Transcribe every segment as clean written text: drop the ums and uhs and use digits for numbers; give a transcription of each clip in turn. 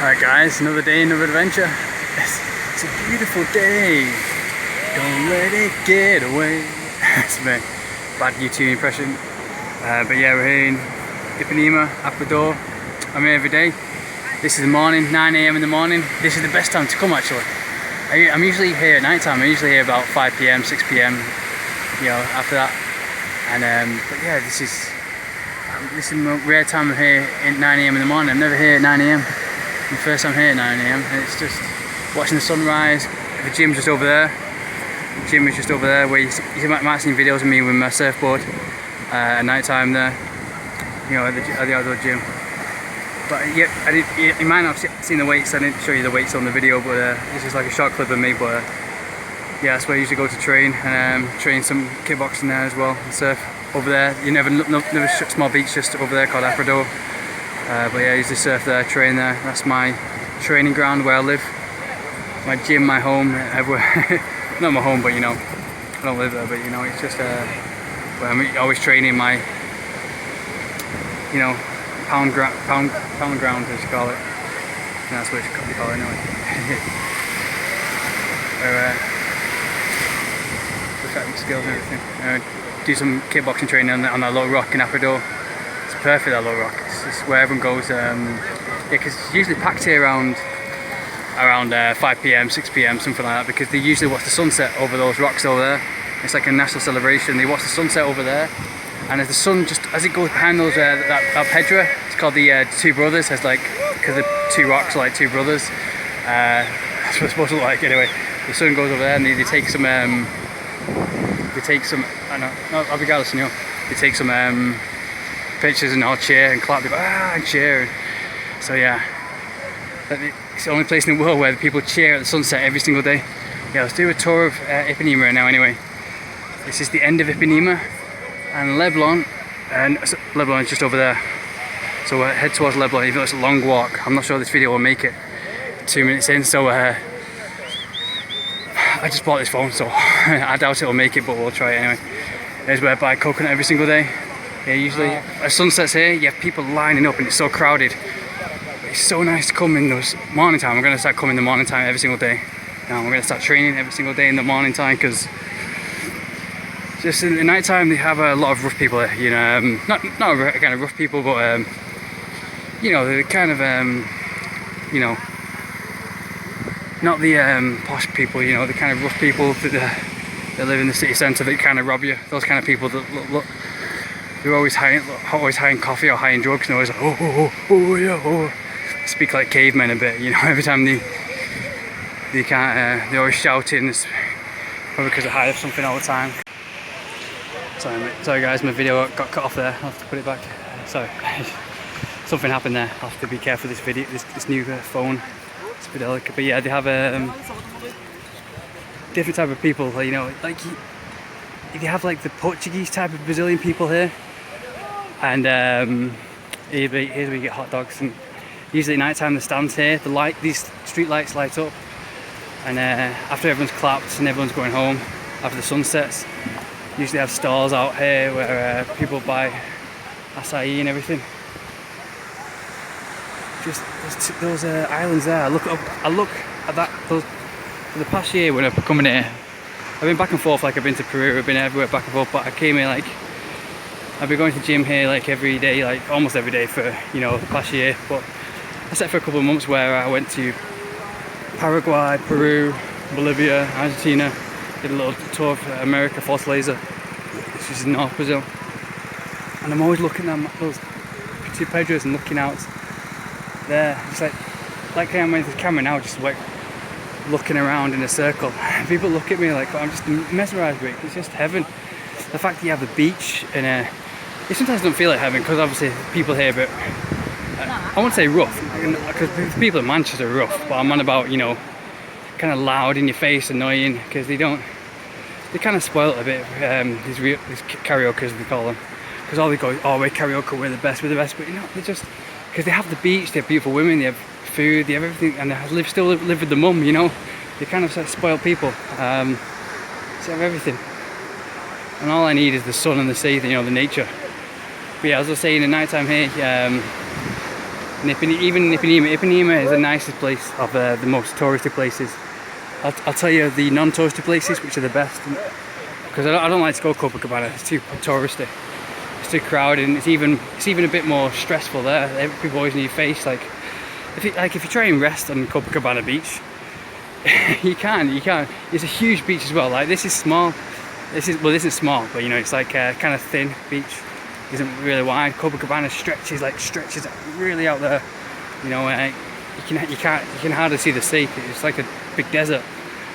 Alright guys, another day, another adventure. It's a beautiful day. Don't let it get away. It's a bit bad YouTube impression. But yeah, we're here in Ipanema, Ecuador. I'm here every day. This is the morning, 9 AM in the morning. This is the best time to come actually. I'm usually here at night time. I'm usually here about 5 PM, 6 PM, you know, after that. And but yeah, this is a rare time I'm here at 9 AM in the morning. I'm never here at 9 AM. The first time here at 9 AM, and it's just watching the sunrise. The gym's just over there. The gym is just over there where you might have seen videos of me with my surfboard at night time there, you know, at the outdoor gym. But yeah, you might not have seen the weights. I didn't show you the weights on the video, but this is like a short clip of me. But yeah, that's where I usually go to train, and train some kickboxing there as well, and surf over there. You never small beach just over there called Ecuador. But yeah, I usually surf there, train there. That's my training ground where I live. My gym, my home, everywhere. Not my home, but you know, I don't live there, but you know, it's just where I'm always training my, you know, pound ground, as you call it. And that's what you call it anyway. Perfecting skills and everything. Do some kickboxing training on that low rock in Ecuador. It's perfect, that low rock. It's where everyone goes. Yeah, because it's usually packed here around 5 PM, 6 PM, something like that, because they usually watch the sunset over those rocks over there. It's like a national celebration. They watch the sunset over there, and as the sun as it goes behind those that pedra, it's called the Two Brothers. It's like, because the two rocks are like two brothers. That's what it's supposed to look like anyway. The sun goes over there, and they take some. They take some. I know. No, obrigado, senor. They take some pictures and all cheer and clap. They go and cheer. So yeah, it's the only place in the world where the people cheer at the sunset every single day. Yeah, let's do a tour of Ipanema right now anyway. This is the end of Ipanema and Leblon, and Leblon is just over there. So we'll head towards Leblon, even though it's a long walk. I'm not sure this video will make it 2 minutes in, so I just bought this phone, so I doubt it will make it, but we'll try it anyway. Here's where I buy coconut every single day. Yeah, usually as sunsets here, you have people lining up and it's so crowded. It's so nice to come in those morning time. I'm going to start coming in the morning time every single day. Now we're going to start training every single day in the morning time, because just in the night time they have a lot of rough people here. You know, not kind of rough people, but you know, they're kind of you know, not the posh people. You know, the kind of rough people that live in the city centre that kind of rob you. Those kind of people that look. They're always high in coffee or high in drugs, and always like, oh yeah, oh. Speak like cavemen a bit, you know. Every time they can't, they're always shouting. It's probably because they're high of something all the time. Sorry, mate. Sorry guys, my video got cut off there. I'll have to put it back. Sorry, something happened there. I'll have to be careful with this video, this new phone. It's a bit delicate, but yeah, they have different type of people. You know, like you have like the Portuguese type of Brazilian people here, and here's where you get hot dogs. And usually at night time the stands here, these street lights light up, and after everyone's clapped and everyone's going home after the sun sets, usually have stalls out here where people buy acai and everything. Just those islands there. I look at that. Those, for the past year when I've been coming here, I've been back and forth. Like I've been to Peru, I've been everywhere back and forth. But I came here like I've been going to the gym here like every day, like almost every day for, you know, the past year. But except for a couple of months where I went to Paraguay, Peru, Bolivia, Argentina, did a little tour of America, Fortaleza, which is in North Brazil. And I'm always looking at those two pedras and looking out there. It's like I'm with the camera now, just like looking around in a circle. People look at me like I'm just mesmerised with it. It's just heaven. The fact that you have the beach, and it sometimes don't feel like heaven, because obviously people here, but I won't say rough, because people in Manchester are rough, but I'm on about, you know, kind of loud in your face, annoying, because they kind of spoil it a bit. These karaoke, they call them, because all they go, oh, we're karaoke, we're the best, but you know, they're just, because they have the beach, they have beautiful women, they have food, they have everything, and they still live with the mum, you know. They kind of spoiled people. So they have everything, and all I need is the sun and the sea, you know, the nature. But yeah, as I was saying, at night time here, Even in Ipanema is the nicest place of the most touristy places. I'll tell you the non-touristy places which are the best, because I don't like to go Copacabana. It's too touristy. It's too crowded, and it's even a bit more stressful there. People always in your face. Like if you try and rest on Copacabana beach, you can't. It's a huge beach as well. Like this is small. This isn't small, but you know, it's like a kind of thin beach. It isn't really wide. Copacabana stretches really out there. You know, you can hardly see the sea. It's like a big desert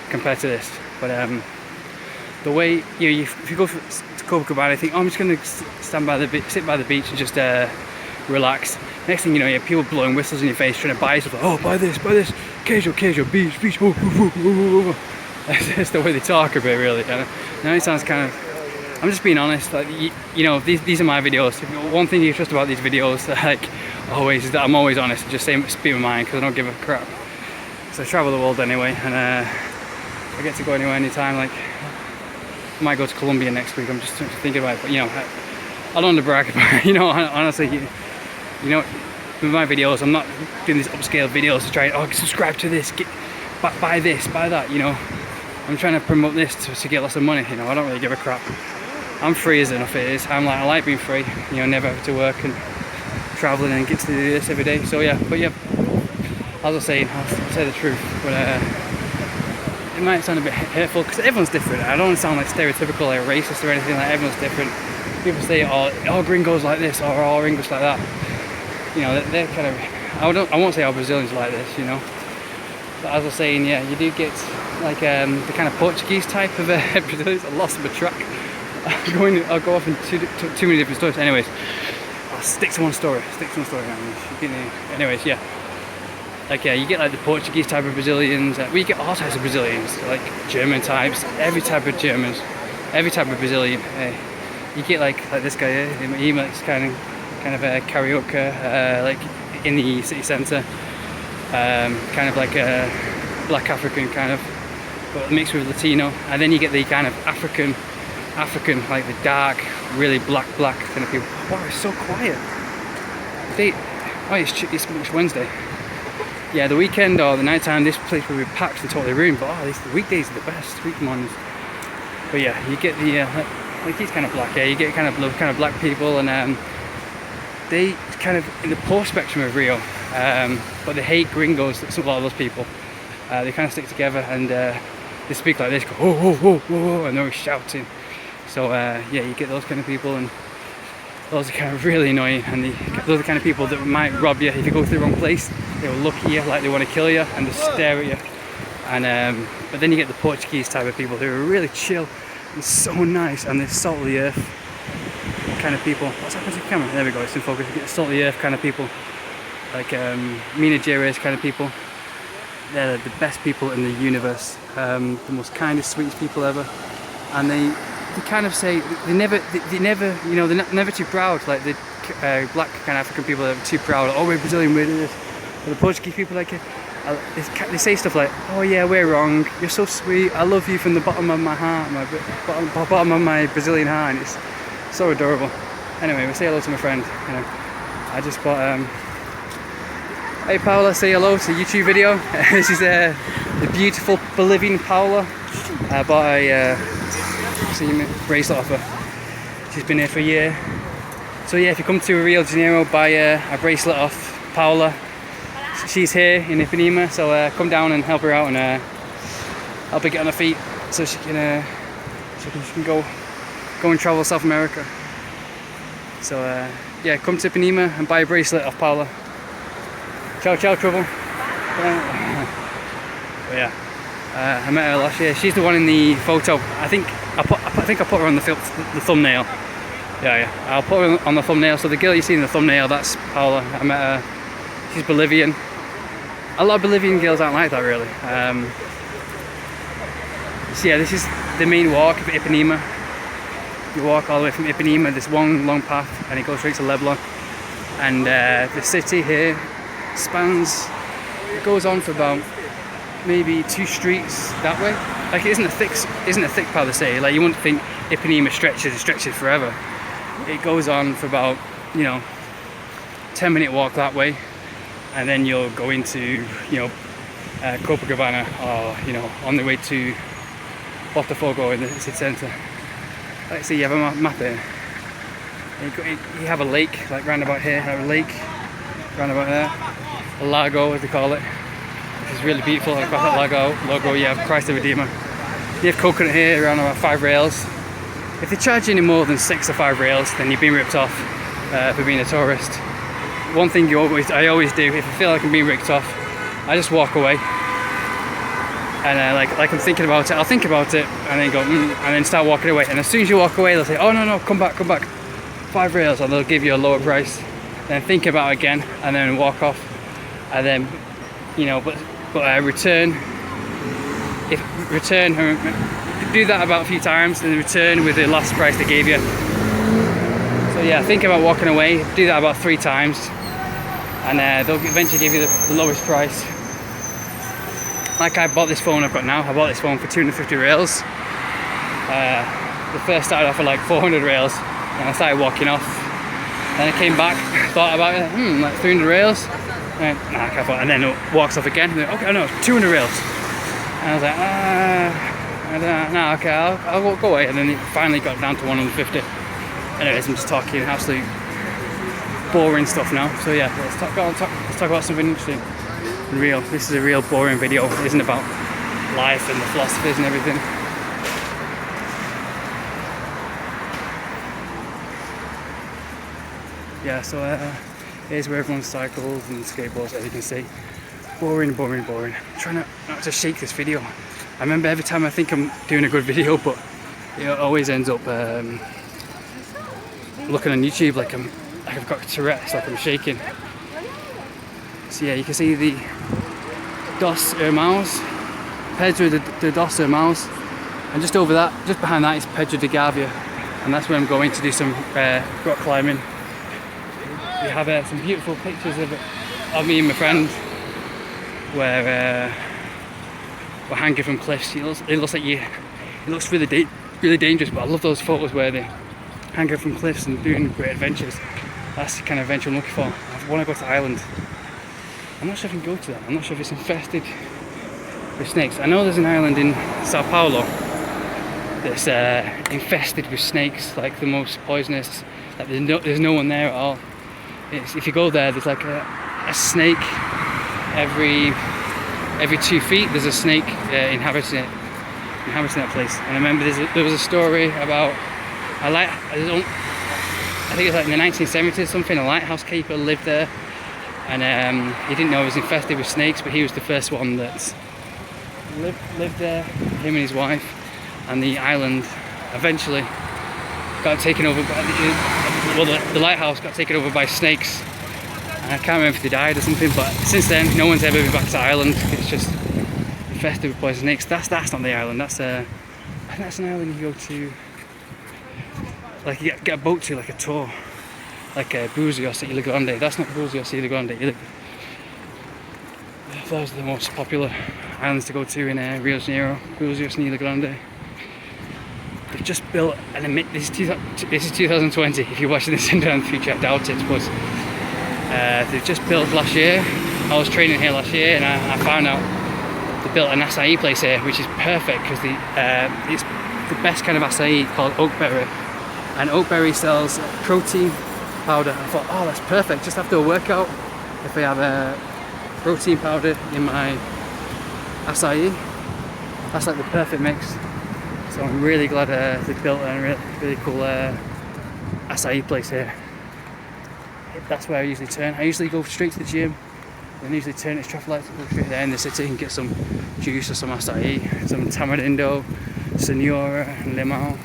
compared to this. But the way if you go to Copacabana, you think, oh, I'm just going to sit by the beach and just relax. Next thing you know, you have people blowing whistles in your face, trying to buy stuff. Like, oh, buy this, casual, beach. That's the way they talk a bit, really. Now it sounds kind of. I'm just being honest. Like, you know, these are my videos. One thing you trust about these videos, like always, is that I'm always honest and just speak my mind, because I don't give a crap. So I travel the world anyway, and I get to go anywhere anytime. Like, I might go to Colombia next week. I'm just thinking about it, but you know, I don't want to brag about it. You know, honestly, you know, with my videos, I'm not doing these upscale videos to try and subscribe to this, buy this, buy that. You know, I'm trying to promote this to get lots of money. You know, I don't really give a crap. I'm free as enough it is. I like being free. You know, never have to work and traveling and get to do this every day. So yeah, but yeah, as I was saying, I'll say the truth, but it might sound a bit hurtful because everyone's different. I don't want to sound like stereotypical, like racist or anything. Like, everyone's different. People say, oh, gringos like this, or all English like that. You know, they're kind of. I won't say all Brazilians like this. You know, but as I was saying, yeah, you do get like the kind of Portuguese type of Brazilians. I lost my track. I'll go off in too many different stories. Anyways, I'll stick to one story. Anyways, yeah. Like, yeah, you get like the Portuguese type of Brazilians. You get all types of Brazilians, like German types, every type of Germans, every type of Brazilian. You get like this guy here. He makes kind of a carioca, like in the city centre. Kind of like a black African kind of, but mixed with Latino. And then you get the kind of African, like the dark, really black kind of people. Wow, it's so quiet. It's Wednesday. Yeah, the weekend or the night time, this place will be packed and totally ruined. But the weekdays are the best, week mornings. But yeah, you get the like he's kind of black. Yeah, you get kind of black people, and they kind of in the poor spectrum of Rio. But they hate gringos. A lot of those people. They kind of stick together, and they speak like this, go whoa, and they're always shouting. So yeah, you get those kind of people, and those are kind of really annoying, and those are the kind of people that might rob you if you go to the wrong place. They will look at you like they want to kill you, and they stare at you. And but then you get the Portuguese type of people who are really chill and so nice, and they're salt of the earth kind of people. What's happened to the camera? There we go, it's in focus. You get the salt of the earth kind of people, like Mina Jerez kind of people. They're the best people in the universe, the most kindest, sweetest people ever, and they kind of say they never, you know, they're never too proud. Like the black kind of African people are too proud. Oh, we're Brazilian, we're this. But the Portuguese people, like they say stuff like, oh yeah, we're wrong. You're so sweet. I love you from the bottom of my heart, bottom of my Brazilian heart. And it's so adorable. Anyway, we say hello to my friend. You know, I just bought. Hey Paola, say hello to a YouTube video. This is the beautiful Bolivian Paola. I bought a bracelet off her. She's been here for a year. So yeah, if you come to Rio de Janeiro, buy a bracelet off Paola. She's here in Ipanema, so come down and help her out, and help her get on her feet so she can go and travel South America. So yeah, come to Ipanema and buy a bracelet off Paola. Ciao, trouble. But yeah, I met her last year. She's the one in the photo. I think I put her on the thumbnail. Yeah, I'll put her on the thumbnail. So the girl you see in the thumbnail, that's Paola. I met her. She's Bolivian. A lot of Bolivian girls aren't like that, really. So yeah, this is the main walk of Ipanema. You walk all the way from Ipanema, this one long path, and it goes straight to Leblon. And the city here spans, it goes on for about maybe 2 streets that way. Like, it isn't a thick part of the city. Like, you wouldn't think Ipanema stretches forever. It goes on for about, you know, 10-minute walk that way, and then you'll go into, you know, Copacabana, or, you know, on the way to Botafogo in the city centre. Let's see, you have a map here. You have a lake, like round about here, have a lake, round about there. A lago, as they call it, which is really beautiful. Across that lago, you have Christ the Redeemer. You have coconut here, around about 5 reals. If they charge you any more than 6 or 5 reals, then you've been ripped off for being a tourist. One thing I always do, if I feel like I'm being ripped off, I just walk away. And like I'm thinking about it, I'll think about it, and then go, and then start walking away. And as soon as you walk away, they'll say, oh no, come back, 5 reals, and they'll give you a lower price. Then think about it again, and then walk off. And then, you know, but return, do that about a few times, and return with the last price they gave you. So yeah, think about walking away, do that about 3 times, and they'll eventually give you the lowest price. Like I bought this phone I've got now, I bought this phone for 250 reals. The first started off at like 400 reals, and I started walking off. Then I came back, thought about it, like 300 reals. And, nah, I can't afford it. And then it walks off again. And then, okay, no, 200 reals. And I was like, I don't know, okay, I'll go away. And then it finally got down to 150. Anyways, I'm just talking absolute boring stuff now. So yeah, let's talk about something interesting and real. This is a real boring video. It isn't about life and the philosophies and everything. Yeah, so here's where everyone cycles and skateboards, as you can see. Boring. I'm trying not to shake this video. I remember every time I think I'm doing a good video, but it always ends up looking on YouTube like I've got Tourette's, like I'm shaking. So yeah, you can see the Dos Irmãos, Pedro de Dos Irmãos, and just over that, just behind that is Pedro de Gavia, and that's where I'm going to do some rock climbing. We have some beautiful pictures of me and my friend where we're hanging from cliffs. It looks really dangerous, but I love those photos where they're hanging from cliffs and doing great adventures. That's the kind of adventure I'm looking for. I want to go to Ireland. I'm not sure if I can go to that. I'm not sure if it's infested with snakes. I know there's an island in Sao Paulo that's infested with snakes, like the most poisonous. Like there's no one there at all. If you go there, there's like a snake every 2 feet. There's a snake inhabiting that place. And I remember there was a story about I think it was like in the 1970s something. A lighthouse keeper lived there, and he didn't know it was infested with snakes, but he was the first one that lived there. Him and his wife, and the island eventually got taken over by the lighthouse got taken over by snakes. I can't remember if they died or something, but since then no one's ever been back to Ireland. It's just infested with poison snakes. That's not the island. I think that's an island you go to, like you get a boat to, like a tour, like Búzios at Ilha Grande. That's not Búzios, Ilha Grande. Those are the most popular islands to go to in Rio de Janeiro, Búzios and Ilha Grande. They've just built, and this is 2020. If you're watching this in the future, I doubt it, but they've just built last year. I was training here last year, and I found out they built an acai place here, which is perfect because it's the best kind of acai called oakberry, and oakberry sells protein powder. I thought, oh, that's perfect. Just after a workout, if I have a protein powder in my acai, that's like the perfect mix. So I'm really glad they built a really cool acai place here. That's where I usually turn. I usually go straight to the gym, and usually turn at traffic lights and go straight there in the city and get some juice or some acai, some tamarindo, Senora and limão,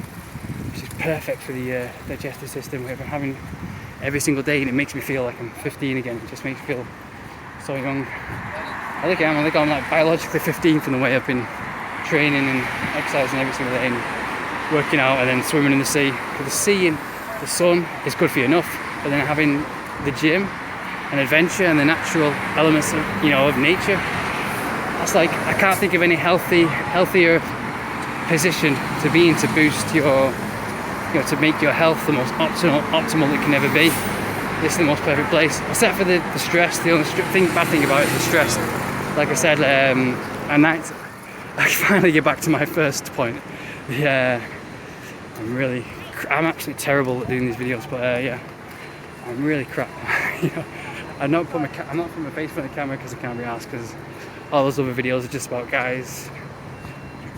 which is perfect for the digestive system. Which I'm having every single day, and it makes me feel like I'm 15 again. It just makes me feel so young. I think I'm like biologically 15 from the way I've been training and exercising every single day and working out and then swimming in the sea. Because the sea and the sun is good for you enough, but then having the gym and adventure and the natural elements of nature, that's like, I can't think of any healthier position to be in to boost your, to make your health the most optimal it can ever be. this is the most perfect place, except for the stress. The only bad thing about it is the stress. Like I said, at night, I finally get back to my first point. Yeah, I'm absolutely terrible at doing these videos, but yeah, I'm really crap. You know, I'm not putting my face in front of the camera because I can't be asked, because all those other videos are just about guys,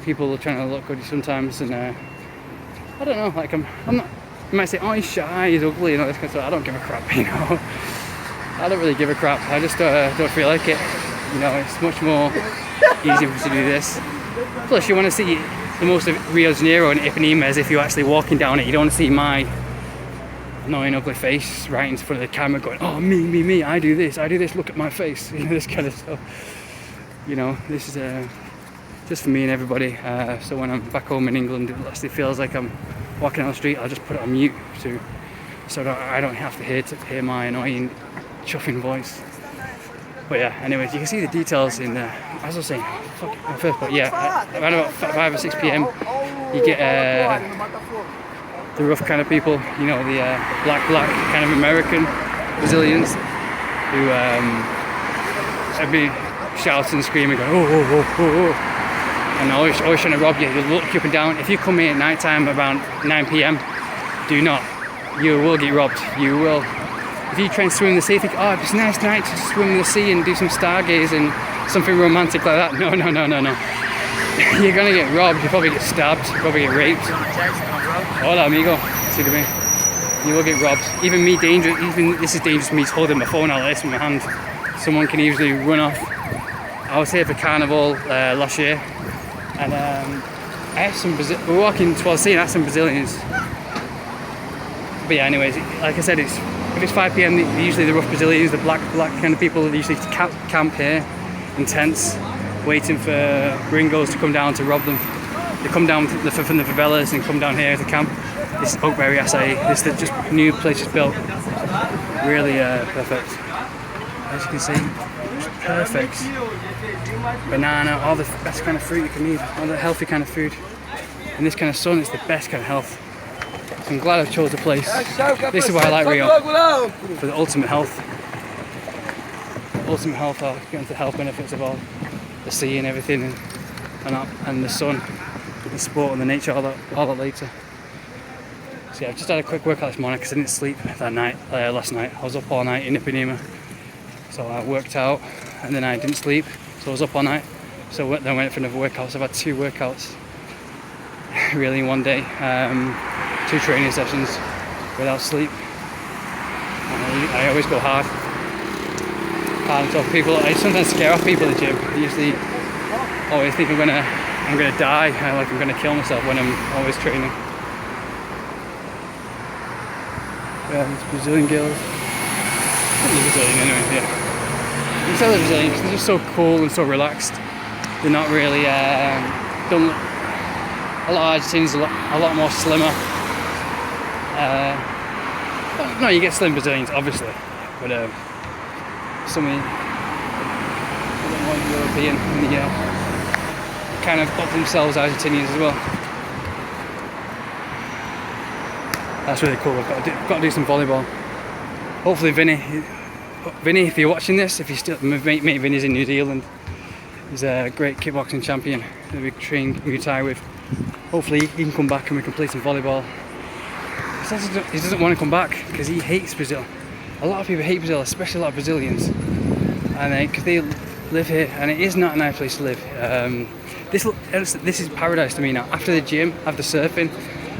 people trying to look good sometimes, and I don't know, like I'm not. You might say, oh, he's shy, he's ugly, you know, this kind of stuff. I don't give a crap, you know. I don't really give a crap. I just don't feel like it. You know, it's much more easier for us to do this. Plus, you want to see the most of Rio de Janeiro and Ipanema as if you're actually walking down it. You don't want to see my annoying, ugly face right in front of the camera going, oh, me, I do this, look at my face. You know, this kind of stuff. You know, this is just for me and everybody. So when I'm back home in England, it actually feels like I'm walking down the street. I'll just put it on mute so that I don't have to hear my annoying chuffing voice. But yeah, anyways, you can see the details in the, as I was saying, first, but yeah, around about 5 or 6 p.m. you get the rough kind of people, you know, the black kind of American Brazilians who would be shouting and screaming, going, oh, and always trying to rob you. They'll look you up and down. If you come here at night time around 9 p.m, do not. You will get robbed. You will. If you try and swim in the sea, think, oh, it's a nice night to swim in the sea and do some stargazing, something romantic like that. No. You're gonna get robbed. You probably get stabbed. You probably get raped. Hola, amigo. See me. You will get robbed. Even this is dangerous for me holding my phone out like this in my hand. Someone can easily run off. I was here for Carnival last year, and I had some we were walking towards the sea and I had some Brazilians. But yeah, anyways, like I said, if it's 5 p.m, usually the rough Brazilians, the black kind of people, usually camp here in tents, waiting for gringos to come down to rob them. They come down from the favelas and come down here to camp. This is Oakberry Acai. This is just new place just built. Really perfect. As you can see, it's perfect. Banana, all the best kind of fruit you can eat, all the healthy kind of food. And this kind of sun is the best kind of health. So I'm glad I chose the place. This is why I like Rio, for the ultimate health. Ultimate health, I'll get into the health benefits of all the sea and everything, and the sun, the sport and the nature, all that later. So yeah, I've just had a quick workout this morning because I didn't sleep that night, last night. I was up all night in Ipanema. So I worked out and then I didn't sleep, so I was up all night. So then I went for another workout. So I've had 2 workouts really in one day. 2 training sessions without sleep. I always go hard. And so people, I sometimes scare off people at the gym. They usually always think I'm gonna die, like I'm gonna kill myself when I'm always training. Yeah, these Brazilian girls. They're Brazilian anyway, yeah. You can tell they're Brazilian because they're just so cool and so relaxed. They're not really, a lot of Argentinians are a lot more slimmer. No, you get slim Brazilians, obviously, but some a bit more European, and kind of up themselves Argentinians as well. That's really cool. I've got to do some volleyball. Hopefully, Vinny, if you're watching this, if you still, my mate Vinny's in New Zealand. He's a great kickboxing champion that we train Muay Thai with. Hopefully, he can come back and we can play some volleyball. He doesn't want to come back because he hates Brazil. A lot of people hate Brazil, especially a lot of Brazilians, and because they live here, and it is not a nice place to live. This is paradise to me now. After the gym, after surfing,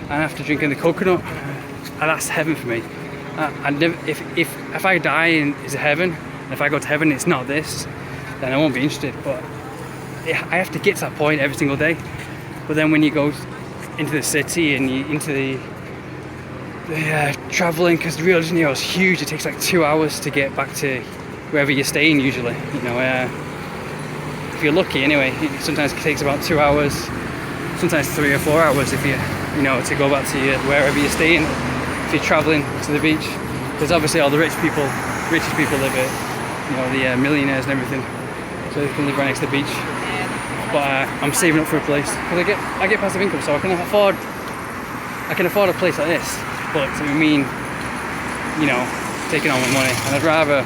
and after drinking the coconut, that's heaven for me. If I die and it's heaven, and if I go to heaven, it's not this, then I won't be interested. But I have to get to that point every single day. But then when you go into the city and you into the traveling, because Rio de Janeiro is huge, it takes like 2 hours to get back to wherever you're staying usually. You know, if you're lucky anyway, sometimes it takes about 2 hours, sometimes 3 or 4 hours if to go back to wherever you're staying. If you're traveling to the beach, because obviously all the richest people live here, the millionaires and everything, so they can live right next to the beach. But I'm saving up for a place because I get passive income, so I can afford a place like this. But it would mean, taking all my money, and I'd rather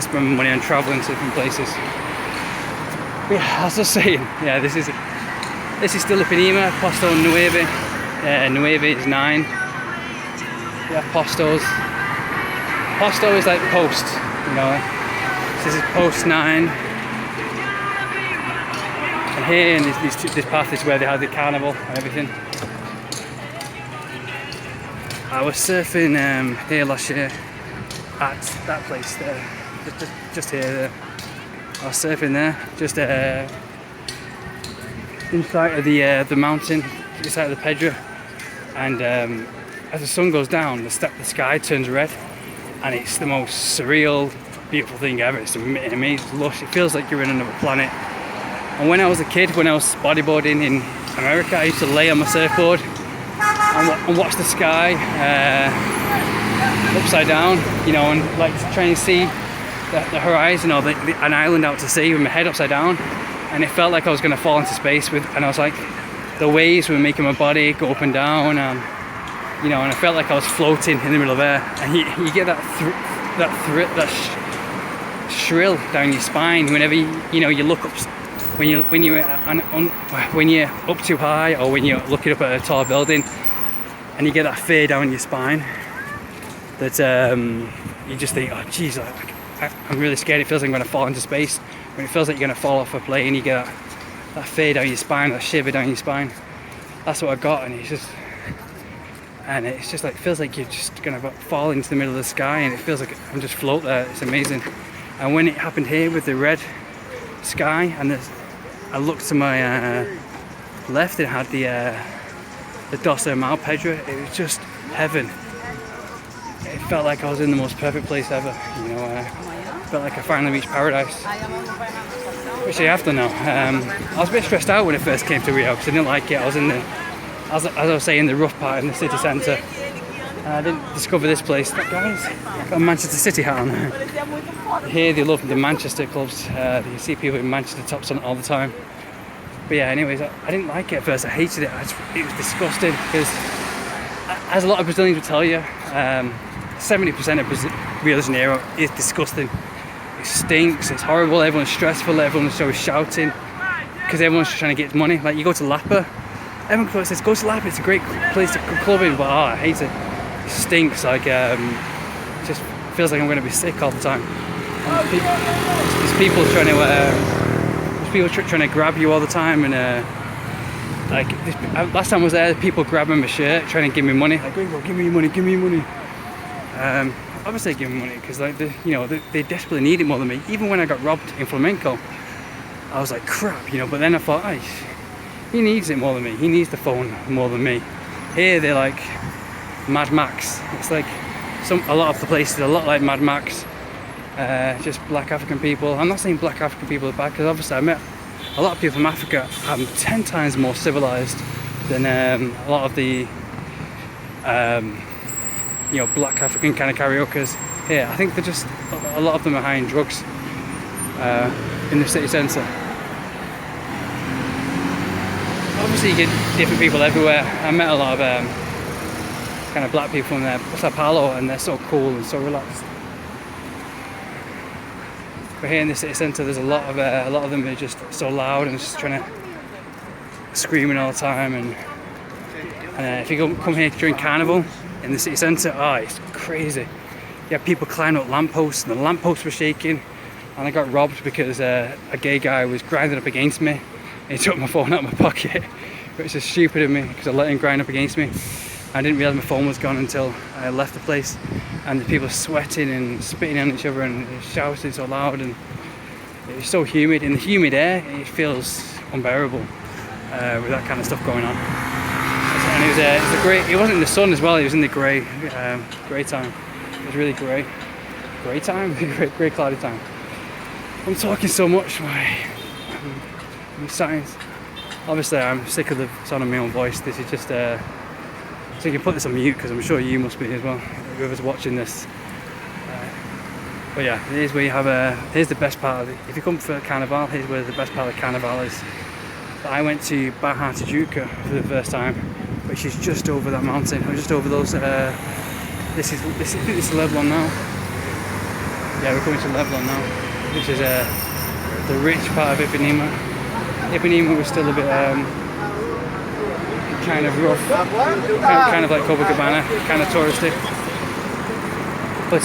spend my money on traveling to different places. But yeah, I was just saying, yeah, this is still Ipanema, Posto 9. 9 is 9. Yeah, Posto is like post, you know. This is post 9. And here, and this path is where they had the carnival and everything. I was surfing here last year at that place there, just here. I was surfing there, just inside of the mountain, inside of the Pedra, and as the sun goes down, the sky turns red, and it's the most surreal, beautiful thing ever. It's amazing, it's lush. It feels like you're in another planet. And when I was a kid, when I was bodyboarding in America, I used to lay on my surfboard and watch the sky upside down, you know, and like try and see the horizon or an island out to sea with my head upside down. And it felt like I was going to fall into space and I was like, the waves were making my body go up and down, you know, and I felt like I was floating in the middle of air. And you get that shrill down your spine whenever you look up. When you're up too high, or when you're looking up at a tall building, and you get that fear down your spine, that you just think, oh geez, I'm really scared. It feels like I'm going to fall into space. When it feels like you're going to fall off a plane, you get that fear down your spine, that shiver down your spine. That's what I got, and it's just like, feels like you're just going to fall into the middle of the sky, and it feels like I'm just float there. It's amazing. And when it happened here with the red sky, and I looked to my left, it had the Dos Hermanos Pedra. It was just heaven. It felt like I was in the most perfect place ever. You know, felt like I finally reached paradise, which I have to now. I was a bit stressed out when I first came to Rio because I didn't like it. I was in as I was saying, the rough part in the city centre. I didn't discover this place. Look, guys, I've got a Manchester City hat on. Here they love the Manchester clubs. You see people in Manchester tops on all the time. But yeah, anyways, I didn't like it at first. I hated it. It was disgusting because, as a lot of Brazilians will tell you, 70% of Rio de Janeiro is disgusting. It stinks. It's horrible. Everyone's stressful. Everyone's always shouting because everyone's trying to get money. Like, you go to Lapa, everyone says go to Lapa. It's a great place to go clubbing, but I hate it. It stinks. Like, it just feels like I'm going to be sick all the time. There's people trying to grab you all the time, and last time I was there, people grabbing my shirt, trying to give me money. Like, Gringo, give me your money, give me your money. Obviously, I give me money because, like, they desperately need it more than me. Even when I got robbed in Flamenco, I was like, crap, you know. But then I thought, he needs it more than me. He needs the phone more than me. Here, they're like Mad Max. It's like a lot of the places are a lot like Mad Max. Just black African people. I'm not saying black African people are bad, because obviously I met a lot of people from Africa. I'm 10 times more civilized than a lot of the black African kind of karaokers here. I think they're just, a lot of them are high in drugs in the city centre. Obviously you get different people everywhere. I met a lot of kind of black people from there, Sao Paulo, and they're so cool and so relaxed. But here in the city centre, there's a lot of them are just so loud and just trying to screaming all the time. And if you come here during Carnival in the city centre, it's crazy. You have people climbing up lampposts, and the lampposts were shaking. And I got robbed because a gay guy was grinding up against me. He took my phone out of my pocket, which is stupid of me because I let him grind up against me. I didn't realise my phone was gone until I left the place, and the people sweating and spitting on each other and shouting so loud, and it was so humid. In the humid air, it feels unbearable with that kind of stuff going on. And it was great. It wasn't in the sun as well. It was in the grey time. It was really grey time, grey cloudy time. I'm talking so much. I'm science. Obviously, I'm sick of the sound of my own voice. This is just so you can put this on mute because I'm sure you must be as well, whoever's watching this. But yeah, here's where you have here's the best part of it. If you come for Carnival, here's where the best part of Carnival is. I went to Barra-da-Tijuca for the first time, which is just over that mountain, or just over those This is Leblon now. Yeah, we're coming to Leblon now, which is the rich part of Ipanema. Ipanema was still a bit kind of rough, kind of like Copacabana, kind of touristy. But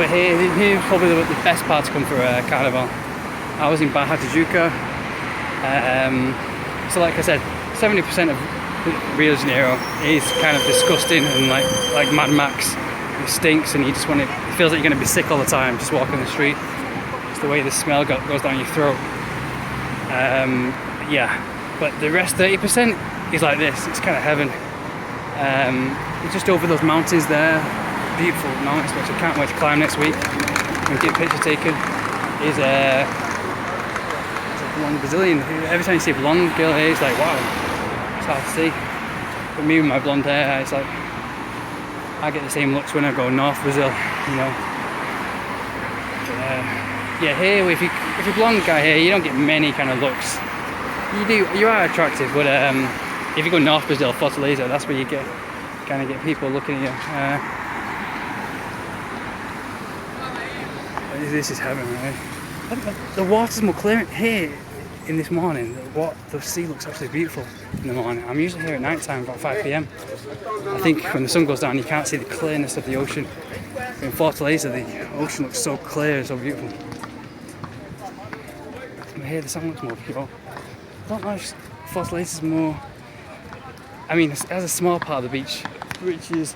here's probably the best part to come for Carnival. I was in Paola.adventures. So like I said, 70% of Rio de Janeiro is kind of disgusting and like Mad Max. It stinks and you just want it feels like you're going to be sick all the time just walking the street. It's the way the smell goes down your throat. Yeah, but the rest 30% is like this. It's kind of heaven. It's just over those mountains there, beautiful mountains which I can't wait to climb next week and get a picture taken. Is a blonde Brazilian. Every time you see a blonde girl here, it's like wow, it's hard to see. But me with my blonde hair, it's like I get the same looks when I go north Brazil, you know. Yeah, here if you're a blonde guy here, you don't get many kind of looks. You are attractive, but if you go north Brazil, Fortaleza, that's where you get people looking at you. This is heaven, right? The water's more clear here in this morning. The sea looks absolutely beautiful in the morning. I'm usually here at night time, about 5 p.m. I think when the sun goes down, you can't see the clearness of the ocean. In Fortaleza, the ocean looks so clear and so beautiful. But here, the sun looks more pure. I don't know if Fortaleza is more. I mean, it has a small part of the beach, which is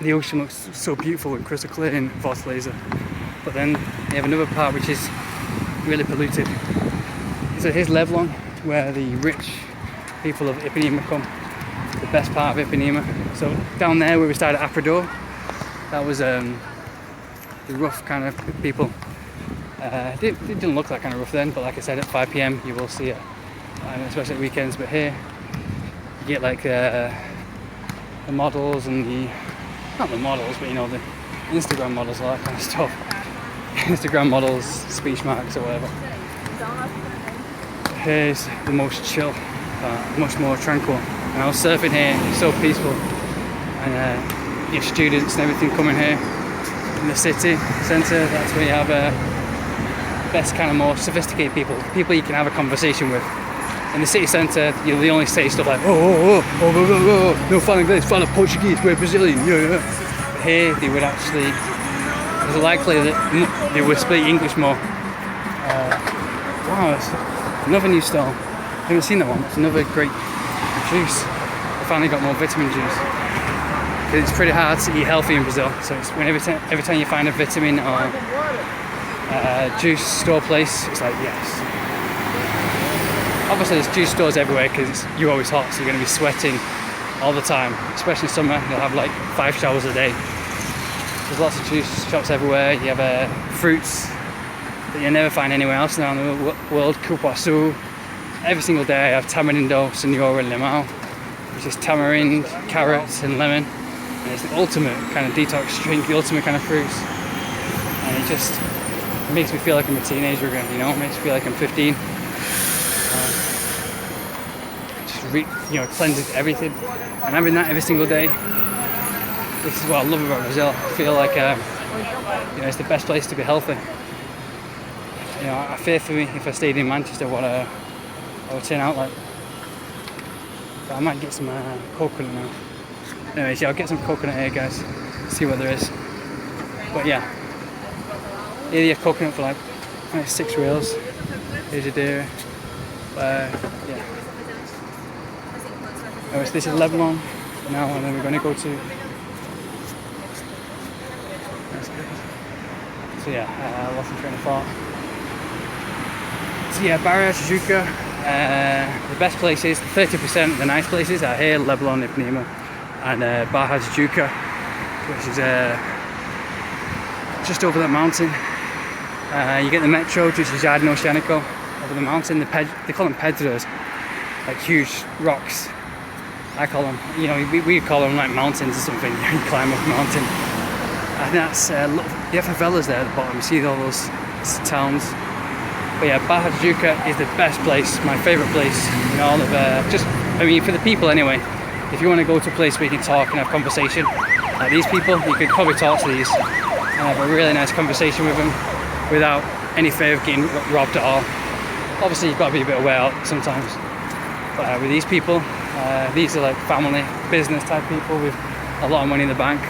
the ocean looks so beautiful and crystal clear in Fortaleza. But then you have another part which is really polluted. So here's Leblon, where the rich people of Ipanema come. The best part of Ipanema. So down there where we started at Aprador, that was the rough kind of people. It didn't look that kind of rough then, but like I said, at 5 p.m. you will see it, especially at weekends. But here you get like the models and not the models, but you know, the Instagram models, all that kind of stuff. Instagram models, speech marks or whatever. Here's the most chill, much more tranquil. And I was surfing here, it's so peaceful. And your students and everything coming here in the city centre. That's where you have best kind of more sophisticated people you can have a conversation with. In the city centre, they only say stuff like oh, no fala English, fala Portuguese, we're Brazilian, yeah. Here they would actually. It's likely that they would speak English more. Wow, it's another new stall. I haven't seen that one. It's another great juice. I finally got more vitamin juice. Because it's pretty hard to eat healthy in Brazil. So it's every time you find a vitamin or juice store place, it's like yes. Obviously there's juice stores everywhere because you're always hot, so you're going to be sweating all the time. Especially in summer, you'll have like 5 showers a day. There's lots of juice shops everywhere. You have fruits that you'll never find anywhere else around the world. Cupuaçu. Every single day I have tamarindo, senora, limão, which is tamarind, carrots and lemon. And it's the ultimate kind of detox drink, the ultimate kind of fruits. And it just makes me feel like I'm a teenager again, you know? It makes me feel like I'm 15. Just cleanses everything. And having that every single day. This is what I love about Brazil. I feel like it's the best place to be healthy. You know, I fear for me if I stayed in Manchester what I would turn out like. But I might get some coconut now. Anyways, yeah, I'll get some coconut here, guys. See what there is. But yeah, here you have coconut for like 6 reals. Here's your dairy. Yeah. Anyways, this is Leblon now, and then we're going to go to. So yeah, lost my train of thought. So yeah, Paola.adventures, the best places, 30% of the nice places are here, Leblon, Ipanema, and Paola.adventures, which is just over that mountain. You get the metro, which is Janiero, over the mountain. They call them pedras, like huge rocks. I call them, we call them like mountains or something. You climb up a mountain. And that's, you have favelas there at the bottom, you see all those towns. But yeah, Paola.adventures is the best place, my favourite place in all of, for the people anyway. If you want to go to a place where you can talk and have conversation, Like these people, you could probably talk to these and have a really nice conversation with them without any fear of getting robbed at all. Obviously you've got to be a bit aware sometimes, but with these people, these are like family, business type people with a lot of money in the bank,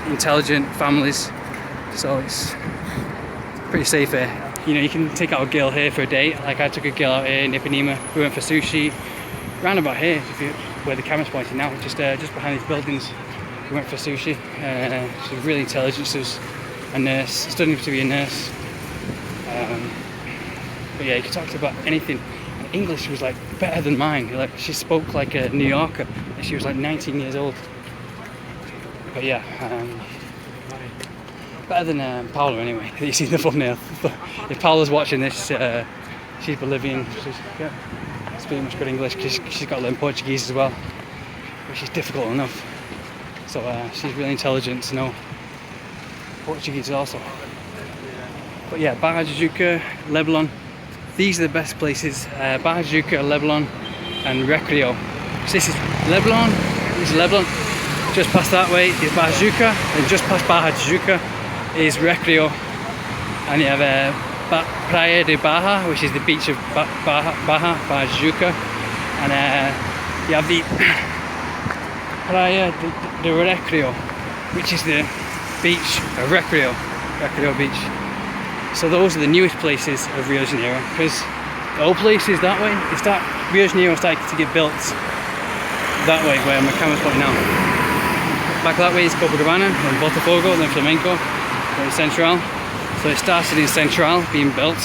intelligent families, so it's pretty safe here. You know, you can take out a girl here for a date. Like I took a girl out here in Ipanema. We went for sushi round about here, where the camera's pointing now, just behind these buildings. We went for sushi. She was really intelligent. She was a nurse, studying to be a nurse. But yeah, you could talk to her about anything. English was like better than mine. Like she spoke like a New Yorker, and she was like 19 years old. But yeah, better than Paola anyway. You see the thumbnail. If Paola's watching this, she's Bolivian. She's speaking much good English because she's got to learn Portuguese as well, which is difficult enough. So she's really intelligent to know Portuguese also. But yeah, Barra da Tijuca, Leblon. These are the best places. Barra da Tijuca, Leblon, and Recreo. So this is Leblon. This is Leblon. Just past that way is Barra da Tijuca, and just past Barra da Tijuca is Recreo, and you have Praia de Barra, which is the beach of Barra da Tijuca, and you have the Praia de Recreo, which is the beach of Recreo Beach. So those are the newest places of Rio de Janeiro, because the old places that way, Rio de Janeiro started to get built that way, where my camera's pointing now. Back that way is Copacabana, then Botafogo, then Flamenco, then Central. So it started in Central being built,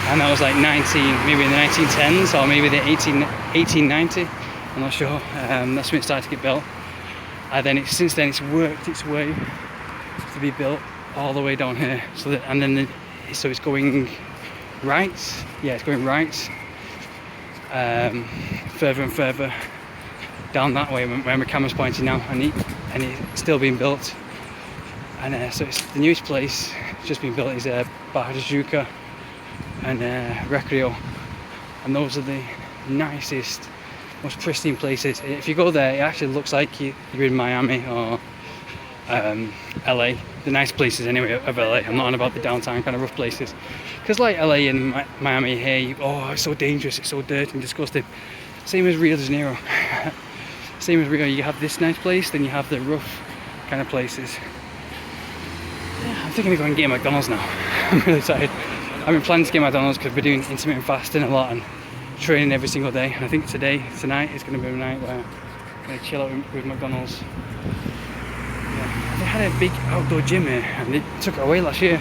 and that was like maybe in the 1910s or maybe the 1890. I'm not sure. That's when it started to get built, and then since then it's worked its way to be built all the way down here. So it's going right. Yeah, it's going right. Further and further down that way where my camera's pointing now, and it's still being built. And so it's the newest place just being built is Barra da Tijuca and Recreo, and those are the nicest, most pristine places. If you go there, it actually looks like you're in Miami or LA, the nice places anyway of LA. I'm not on about the downtown kind of rough places, because like LA and Miami here, it's so dangerous, it's so dirty and disgusting. Same as Rio de Janeiro. Same as Rio, you have this nice place, then you have the rough kind of places. Yeah, I'm thinking of going and getting McDonald's now. I'm really excited. I've been planning to get McDonald's because we're doing intermittent fasting a lot and training every single day, and I think tonight is going to be a night where I'm going to chill out with McDonald's. They had a big outdoor gym here and they took it away last year.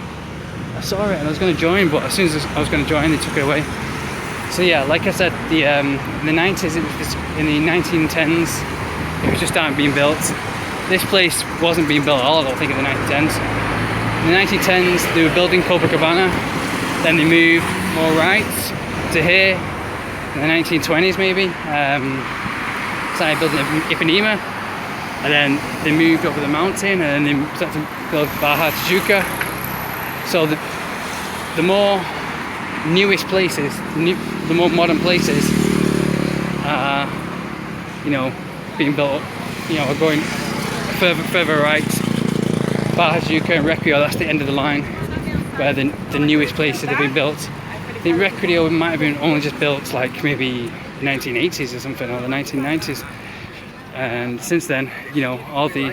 I saw it and I was going to join, but as soon as I was going to join, they took it away. So yeah, like I said, in the 90s, in the 1910s, it was just starting being built. This place wasn't being built at all, I don't think, in the 1910s. In the 1910s, they were building Copacabana, then they moved more right to here. In the 1920s maybe, started building Ipanema, and then they moved over the mountain, and then they started to build Barra da Tijuca. So the more newest places, the more modern places are, being built, are going further right. Barra da Tijuca and Recreo, that's the end of the line, where the newest places have been built. I think Recreo might have been only just built like maybe 1980s or something, or the 1990s. And since then, all the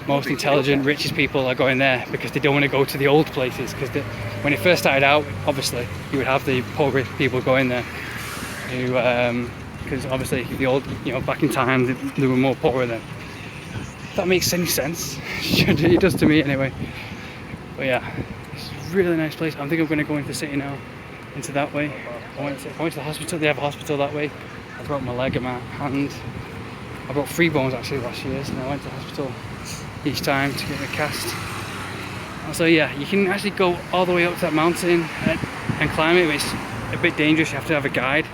most intelligent, richest people are going there because they don't want to go to the old places. Because when it first started out, obviously, you would have the poor people going there, because obviously the old, back in time, they were more poorer then. If that makes any sense. It does to me anyway. But yeah, it's a really nice place. I think I'm going to go into the city now, into that way. I went to the hospital. They have a hospital that way. I broke my leg and my hand. I broke 3 bones actually last year, and I went to the hospital each time to get a cast. So yeah, you can actually go all the way up to that mountain and climb it, but it's a bit dangerous. You have to have a guide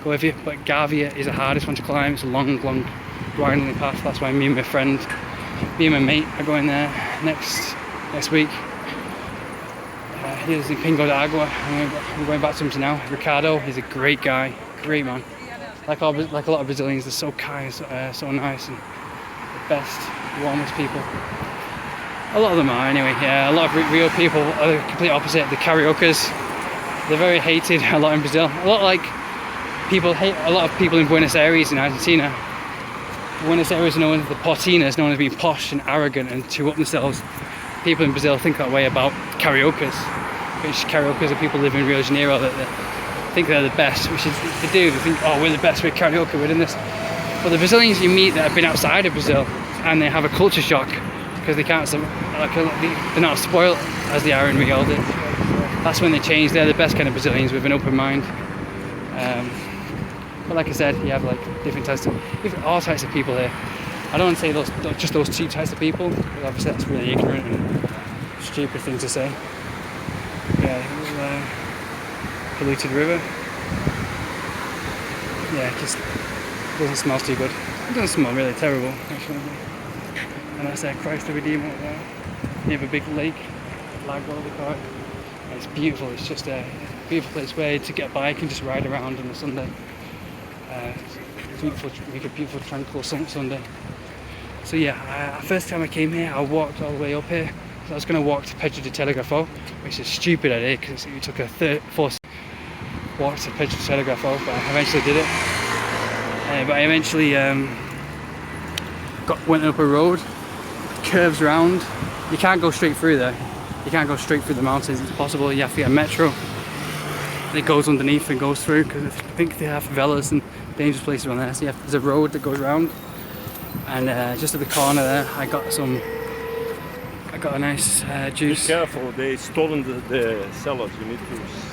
go with you. But Gavia is the hardest one to climb. It's a long, winding path. That's why me and my mate are going there next week. Here's the Pingo de Agua. I'm going back to him now. Ricardo, he's a great guy, great man. Like a lot of Brazilians, they're so kind, so nice, and the best. warmest people. A lot of them are anyway, yeah. A lot of Rio people are the complete opposite. The Cariocas, they're very hated a lot in Brazil. A lot like people hate a lot of people in Buenos Aires in Argentina. Buenos Aires is known as the Portinas, known as being posh and arrogant and too up themselves. People in Brazil think that way about Cariocas. Which Cariocas are people living in Rio de Janeiro that they think they're the best, which is, they do. They think, oh, we're the best, we're Carioca, we're in this. But the Brazilians you meet that have been outside of Brazil and they have a culture shock because they can't, like, they're not as spoiled as they are in Rio. That's when they change. They're the best kind of Brazilians with an open mind. But like I said, you have like different types of, all types of people here. I don't want to say just those two types of people, because obviously that's really ignorant and stupid thing to say. Yeah, polluted river. Yeah, it just doesn't smell too good. It doesn't smell really terrible, actually. And that's Christ the Redeemer up there. You have a big lake, Lago they call it. It's beautiful. It's just a beautiful place where to get a bike and just ride around on a Sunday. Beautiful, make a beautiful tranquil Sunday. So yeah, first time I came here, I walked all the way up here. So I was going to walk to Pedro de Telegrafo, which is a stupid idea because it took a 4 walk to Pedro de Telegrafo, but I eventually did it. But I eventually went up a road, curves around. You can't go straight through there. You can't go straight through the mountains. It's possible. You have to get a metro. It goes underneath and goes through because I think they have favelas and dangerous places around there. So there's a road that goes around, and just at the corner there, I got a nice juice. Be careful, they stolen the cellars. You need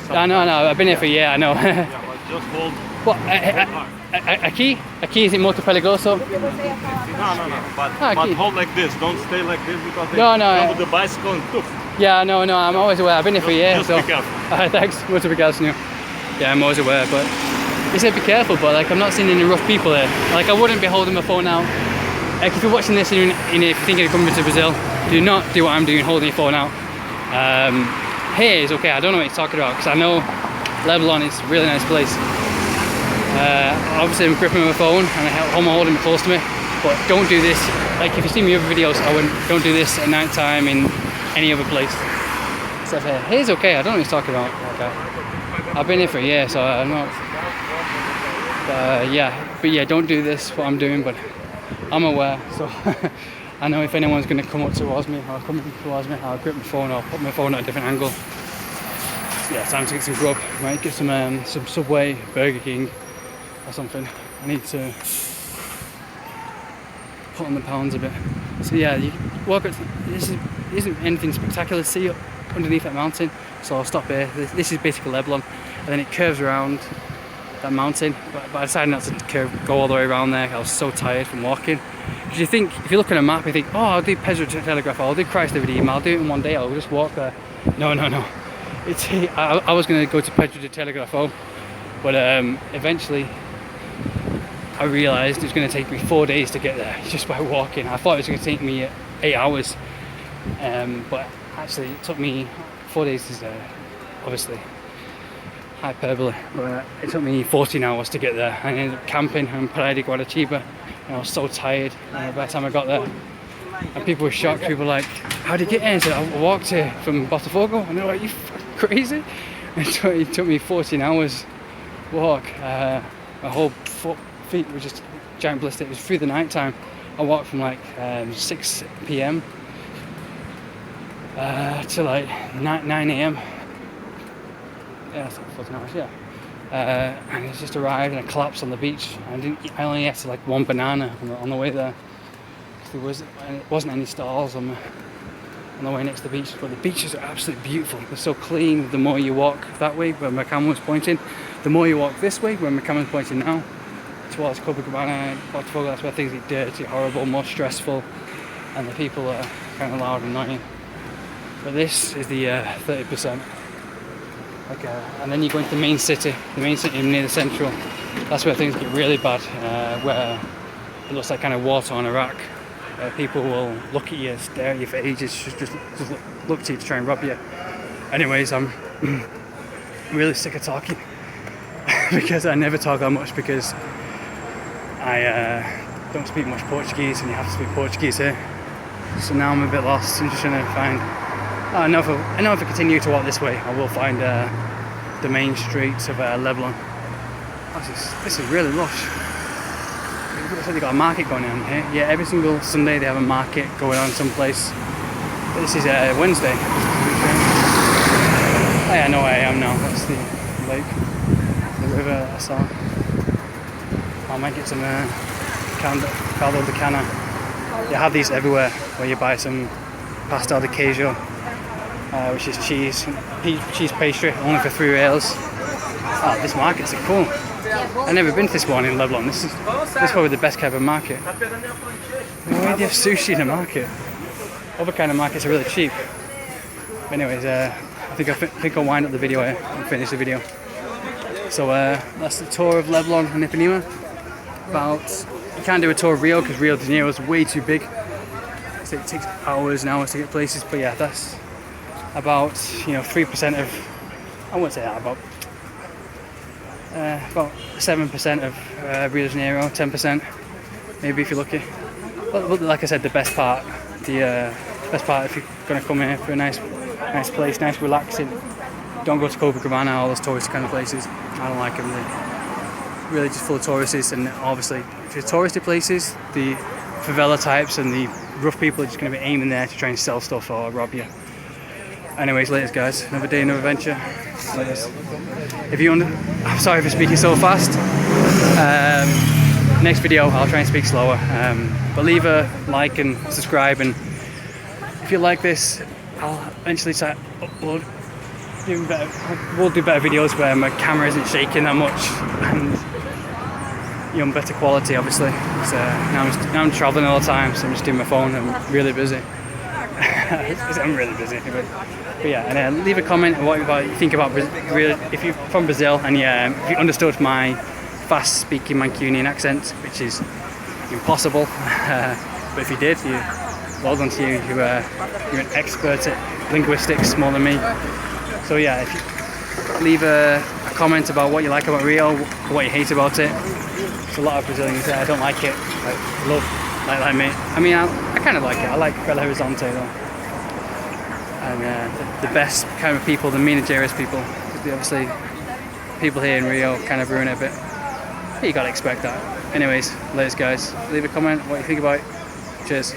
to. I know. I've been here for a year. I know. Yeah, but just hold. What? Aqui is it muito perigoso? No. But hold like this. Don't stay like this because they come with the bicycle and poof. Yeah, no. I'm always aware. I've been here for a year. Just so. be careful. Thanks. Muito obrigado, senhor. Yeah, I'm always aware, but they said be careful. But like, I'm not seeing any rough people here. Like, I wouldn't be holding my phone out. Like, if you're watching this and if you're thinking of coming to Brazil, do not do what I'm doing, holding your phone out. Here is okay. I don't know what he's talking about because I know Leblon is a really nice place. Obviously I'm gripping my phone and I'm holding it close to me, but don't do this. Like, if you see my other videos, don't do this at night time in any other place. Except here. Here's okay. I don't know what he's talking about. Okay. I've been here for a year, so I'm not. But yeah, don't do this. What I'm doing, but I'm aware. So I know if anyone's going to come up towards me or come towards me, I'll grip my phone or put my phone at a different angle. So yeah, time to get some grub. Right, get some Subway, Burger King, or something. I need to put on the pounds a bit. So yeah, you walk up. This isn't anything spectacular to see up underneath that mountain. So I'll stop here. This is basically Leblon, and then it curves around that mountain. But I decided not to go all the way around there. I was so tired from walking. Because you think, if you look at a map, you think, oh, I'll do Pedro de Telegrafo, I'll do Christ the Redeemer, I'll do it in one day. I'll just walk there. No. I was going to go to Pedro de Telegrafo, but eventually I realised it was going to take me 4 days to get there just by walking. I thought it was going to take me 8 hours, but actually it took me 4 days. Is obviously hyperbole, but it took me 14 hours to get there. I ended up camping in Praia de Guarachiba, and I was so tired by the time I got there. And people were shocked. People were like, how did you get here? I said, I walked here from Botafogo. And they're like, you crazy? It took me 14 hours walk. My whole feet were just giant blisters. It was through the night time. I walked from like 6 p.m. To like 9 a.m. Yeah, that's like 14 hours, yeah. And it just arrived and I collapsed on the beach. I only ate like one banana on the way there. There wasn't any stalls on the way next to the beach, but the beaches are absolutely beautiful. They're so clean. The more you walk that way where my camera was pointing, the more you walk this way where my camera's pointing now towards Copacabana, Botafogo, that's where things get dirty, horrible, more stressful, and the people are kind of loud and annoying. But this is the 30%. And then you go into the main city near the central. That's where things get really bad, where it looks like kind of war torn Iraq. People will look at you, stare at you for ages, just look to you to try and rob you. Anyways, I'm really sick of talking because I never talk that much because I don't speak much Portuguese, and you have to speak Portuguese here. So now I'm a bit lost. I'm just trying to find. I know if I continue to walk this way, I will find the main streets of Leblon. This is really lush. It looks like they've got a market going on here. Yeah, every single Sunday they have a market going on someplace. But this is Wednesday. Oh, yeah, I know where I am now. That's the lake, the river I saw. I might get some caldo de cana. You have these everywhere, where you buy some pastel de queijo, which is cheese pastry, only for €3. Oh, this market's cool. I've never been to this one in Leblon. This is probably the best kind of market. Why do you have sushi in a market? Other kind of markets are really cheap. But anyways, I think I'll wind up the video here and finish the video. So that's the tour of Leblon and Ipanema. You can't do a tour of Rio because Rio de Janeiro is way too big. So it takes hours and hours to get places. But yeah, that's about 3% of. I wouldn't say that, about 7% of Rio de Janeiro, 10% maybe if you're lucky. But like I said, the best part if you're going to come here for a nice place, nice relaxing. Don't go to Copacabana, all those touristy kind of places. I don't like them. They're really just full of tourists, and obviously if you're touristy places, the favela types and the rough people are just going to be aiming there to try and sell stuff or rob you. Anyways, laters guys, another day, another adventure. Laters. I'm sorry for speaking so fast. Next video I'll try and speak slower. But leave a like and subscribe, and if you like this, I'll eventually start upload. We'll do better videos where my camera isn't shaking that much, and better quality obviously. So now I'm traveling all the time, so I'm just doing my phone. I'm really busy. I'm really busy. But yeah, and leave a comment what you think about Brazil. If you're from Brazil and if you understood my fast-speaking Mancunian accent, which is impossible, but if you did, well done to you. You're an expert at linguistics more than me. So yeah, if you leave a comment about what you like about Rio, or what you hate about it. There's a lot of Brazilians there. I don't like it. Like me. I mean, I kind of like it. I like Belo Horizonte though. And the best kind of people, the Minas Gerais people. Obviously, people here in Rio kind of ruin it a bit. You gotta expect that. Anyways, laters guys. Leave a comment what you think about it. Cheers.